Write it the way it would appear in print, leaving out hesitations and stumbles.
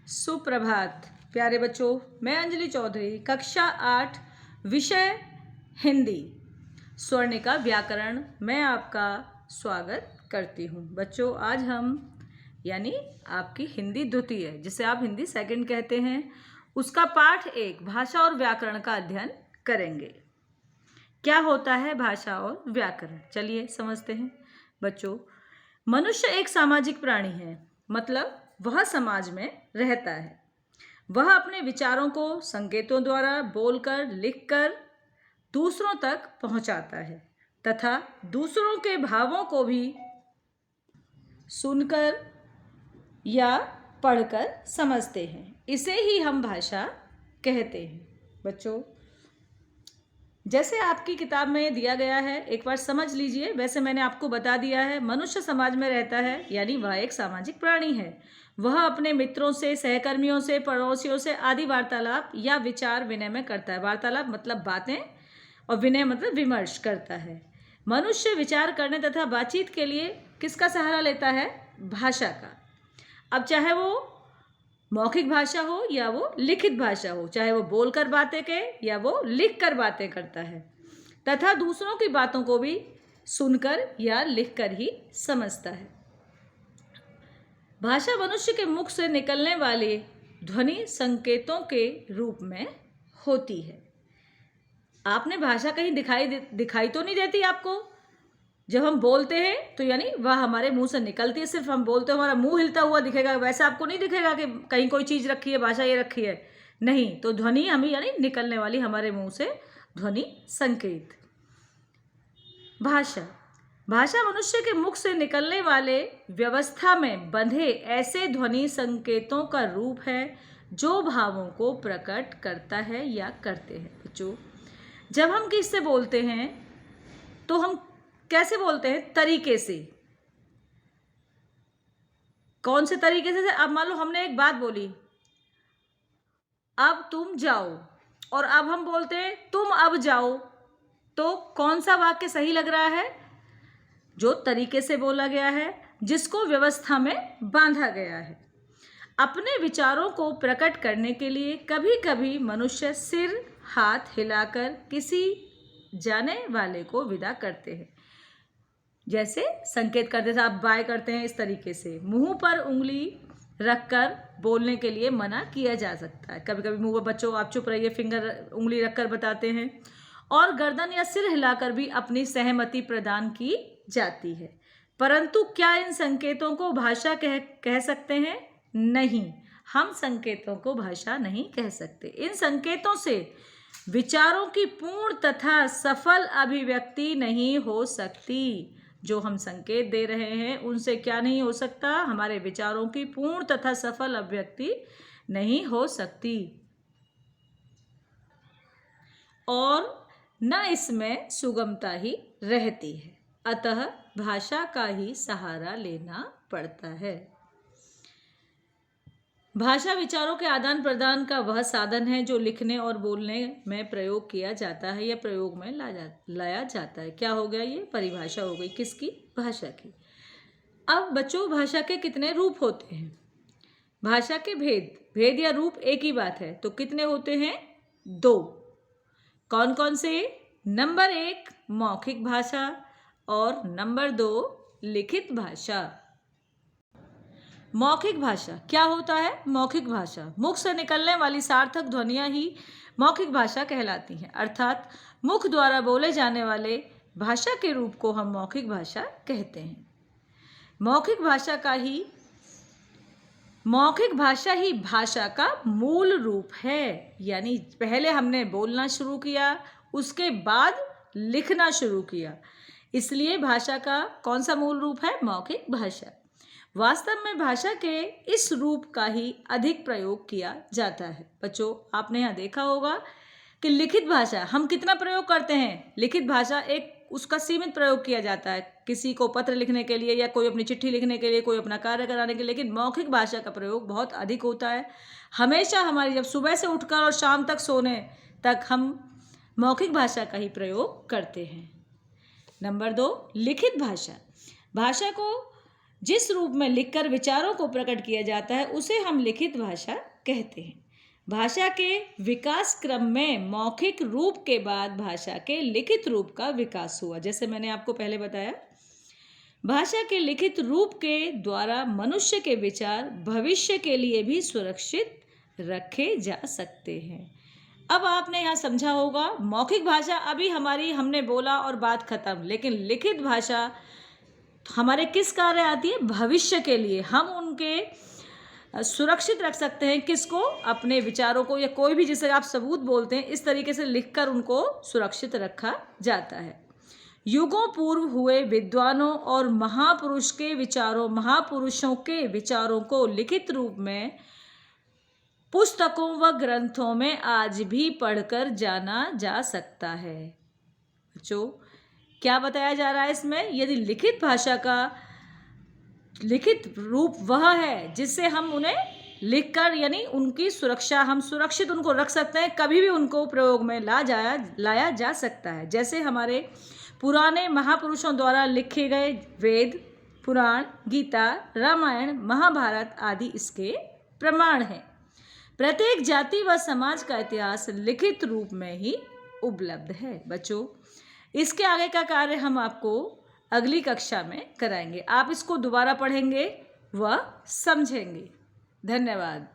सुप्रभात प्यारे बच्चों, मैं अंजलि चौधरी, कक्षा 8, विषय हिंदी, स्वर्णिका व्याकरण में आपका स्वागत करती हूँ। बच्चों, आज हम यानी आपकी हिंदी द्वितीय, जिसे आप हिंदी सेकंड कहते हैं, उसका पाठ 1 भाषा और व्याकरण का अध्ययन करेंगे। क्या होता है भाषा और व्याकरण, चलिए समझते हैं। बच्चों, मनुष्य एक सामाजिक प्राणी है, मतलब वह समाज में रहता है। वह अपने विचारों को संकेतों द्वारा बोलकर, लिखकर दूसरों तक पहुंचाता है तथा दूसरों के भावों को भी सुनकर या पढ़कर समझते हैं। इसे ही हम भाषा कहते हैं। बच्चों, जैसे आपकी किताब में दिया गया है, एक बार समझ लीजिए। वैसे मैंने आपको बता दिया है, मनुष्य समाज में रहता है, यानी वह एक सामाजिक प्राणी है। वह अपने मित्रों से, सहकर्मियों से, पड़ोसियों से आदि वार्तालाप या विचार विनिमय करता है। वार्तालाप मतलब बातें और विनय मतलब विमर्श करता है। मनुष्य विचार करने तथा बातचीत के लिए किसका सहारा लेता है? भाषा का। अब चाहे वो मौखिक भाषा हो या वो लिखित भाषा हो, चाहे वो बोलकर बातें कहे या वो लिखकर बातें करता है, तथा दूसरों की बातों को भी सुनकर या लिखकर ही समझता है। भाषा मनुष्य के मुख से निकलने वाले ध्वनि संकेतों के रूप में होती है। आपने भाषा कहीं दिखाई तो नहीं देती आपको? जब हम बोलते हैं तो यानी वह हमारे मुंह से निकलती है। सिर्फ हम बोलते हैं, हमारा मुंह हिलता हुआ दिखेगा, वैसा आपको नहीं दिखेगा कि कहीं कोई चीज़ रखी है, भाषा ये रखी है। नहीं, तो ध्वनि हमें यानी निकलने वाली हमारे मुंह से ध्वनि संकेत। भाषा भाषा मनुष्य के मुख से निकलने वाले व्यवस्था में बंधे ऐसे ध्वनि संकेतों का रूप है जो भावों को प्रकट करता है या करते हैं। बच्चों, जब हम किससे बोलते हैं तो हम कैसे बोलते हैं? तरीके से। कौन से तरीके से? अब मान लो हमने एक बात बोली, अब तुम जाओ, और अब हम बोलते हैं तुम अब जाओ, तो कौन सा वाक्य सही लग रहा है? जो तरीके से बोला गया है, जिसको व्यवस्था में बांधा गया है। अपने विचारों को प्रकट करने के लिए कभी कभी मनुष्य सिर, हाथ हिलाकर किसी जाने वाले को विदा करते हैं। जैसे संकेत करते थे, आप बाय करते हैं, इस तरीके से। मुंह पर उंगली रखकर बोलने के लिए मना किया जा सकता है। कभी कभी मुंह पर, बच्चों आप चुप रहिए, फिंगर उंगली रखकर बताते हैं। और गर्दन या सिर हिलाकर भी अपनी सहमति प्रदान की जाती है। परंतु क्या इन संकेतों को भाषा कह सकते हैं? नहीं, हम संकेतों को भाषा नहीं कह सकते। इन संकेतों से विचारों की पूर्ण तथा सफल अभिव्यक्ति नहीं हो सकती। जो हम संकेत दे रहे हैं उनसे क्या नहीं हो सकता? हमारे विचारों की पूर्ण तथा सफल अभिव्यक्ति नहीं हो सकती, और न इसमें सुगमता ही रहती है। अतः भाषा का ही सहारा लेना पड़ता है। भाषा विचारों के आदान प्रदान का वह साधन है जो लिखने और बोलने में प्रयोग किया जाता है या प्रयोग में लाया जाता है। क्या हो गया? ये परिभाषा हो गई किसकी? भाषा की। अब बच्चों, भाषा के कितने रूप होते हैं? भाषा के भेद या रूप एक ही बात है, तो कितने होते हैं? 2। कौन कौन से? नंबर 1 मौखिक भाषा और नंबर 2 लिखित भाषा। मौखिक भाषा क्या होता है? मौखिक भाषा मुख से निकलने वाली सार्थक ध्वनियां ही मौखिक भाषा कहलाती हैं। अर्थात मुख द्वारा बोले जाने वाले भाषा के रूप को हम मौखिक भाषा कहते हैं। मौखिक भाषा ही भाषा का मूल रूप है। यानी पहले हमने बोलना शुरू किया, उसके बाद लिखना शुरू किया, इसलिए भाषा का कौन सा मूल रूप है? मौखिक भाषा। वास्तव में भाषा के इस रूप का ही अधिक प्रयोग किया जाता है। बच्चों, आपने यहाँ देखा होगा कि लिखित भाषा हम कितना प्रयोग करते हैं? लिखित भाषा एक उसका सीमित प्रयोग किया जाता है, किसी को पत्र लिखने के लिए या कोई अपनी चिट्ठी लिखने के लिए, कोई अपना कार्य कराने के लिए। लेकिन मौखिक भाषा का प्रयोग बहुत अधिक होता है। हमेशा हमारी, जब सुबह से उठकर और शाम तक सोने तक, हम मौखिक भाषा का ही प्रयोग करते हैं। नंबर 2 लिखित भाषा। भाषा को जिस रूप में लिखकर विचारों को प्रकट किया जाता है उसे हम लिखित भाषा कहते हैं। भाषा के विकास क्रम में मौखिक रूप के बाद भाषा के लिखित रूप का विकास हुआ। जैसे मैंने आपको पहले बताया, भाषा के लिखित रूप के द्वारा मनुष्य के विचार भविष्य के लिए भी सुरक्षित रखे जा सकते हैं। अब आपने यहाँ समझा होगा, मौखिक भाषा अभी हमने बोला और बात खत्म, लेकिन लिखित भाषा हमारे किस कार्य आती है? भविष्य के लिए। हम उनके सुरक्षित रख सकते हैं किसको? अपने विचारों को, या कोई भी जिसे आप सबूत बोलते हैं, इस तरीके से लिखकर उनको सुरक्षित रखा जाता है। युगों पूर्व हुए विद्वानों और महापुरुषों के विचारों को लिखित रूप में पुस्तकों व ग्रंथों में आज भी पढ़कर जाना जा सकता है। बच्चों, क्या बताया जा रहा है इसमें? यदि लिखित भाषा का लिखित रूप वह है जिससे हम उन्हें लिखकर, यानी उनकी सुरक्षा, हम सुरक्षित उनको रख सकते हैं, कभी भी उनको प्रयोग में लाया जा सकता है। जैसे हमारे पुराने महापुरुषों द्वारा लिखे गए वेद, पुराण, गीता, रामायण, महाभारत आदि इसके प्रमाण हैं। प्रत्येक जाति व समाज का इतिहास लिखित रूप में ही उपलब्ध है। बच्चों, इसके आगे का कार्य हम आपको अगली कक्षा में कराएंगे। आप इसको दोबारा पढ़ेंगे व समझेंगे। धन्यवाद।